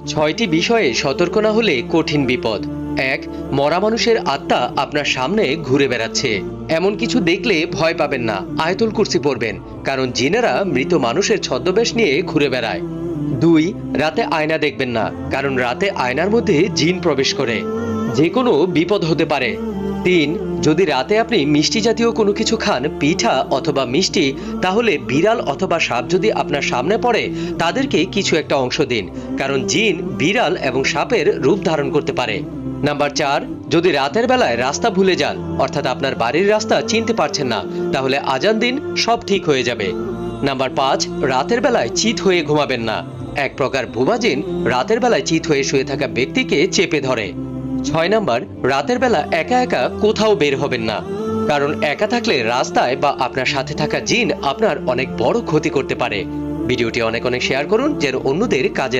ছয়টি বিষয়ে সতর্ক না হলে কঠিন বিপদ। ১. মরা মানুষের আত্মা আপনার সামনে ঘুরে বেড়াচ্ছে। এমন কিছু দেখলে ভয় পাবেন না, আয়াতুল কুরসি পড়বেন, কারণ জিনেরা মৃত মানুষের ছদ্মবেশ নিয়ে ঘুরে বেড়ায়। ২. রাতে আয়না দেখবেন না, কারণ রাতে আয়নার মধ্যে জিন প্রবেশ করে, যে কোনো বিপদ হতে পারে। ৩. যদি রাতে আপনি মিষ্টি জাতীয় কোনো কিছু খান, পিঠা অথবা মিষ্টি, তাহলে বিড়াল অথবা সাপ যদি আপনার সামনে পড়ে তাদেরকে কিছু একটা অংশ দিন, কারণ জিন বিড়াল এবং সাপের রূপ ধারণ করতে পারে। নাম্বার ৪. যদি রাতের বেলায় রাস্তা ভুলে যান, অর্থাৎ আপনার বাড়ির রাস্তা চিনতে পারছেন না, তাহলে আজান দিন, সব ঠিক হয়ে যাবে। নাম্বার ৫. রাতের বেলায় চিত হয়ে ঘুমাবেন না। এক প্রকার বোবা জিন রাতের বেলায় চিত হয়ে শুয়ে থাকা ব্যক্তিকে চেপে ধরে। ৬ নাম্বার, রাতের বেলা একা একা কোথাও বের হবেন না, কারণ একা থাকলে রাস্তায় বা আপনার সাথে থাকা জিন আপনার অনেক বড় ক্ষতি করতে পারে। ভিডিওটি অনেক শেয়ার করুন যেন অন্যদের কাজে লাগে।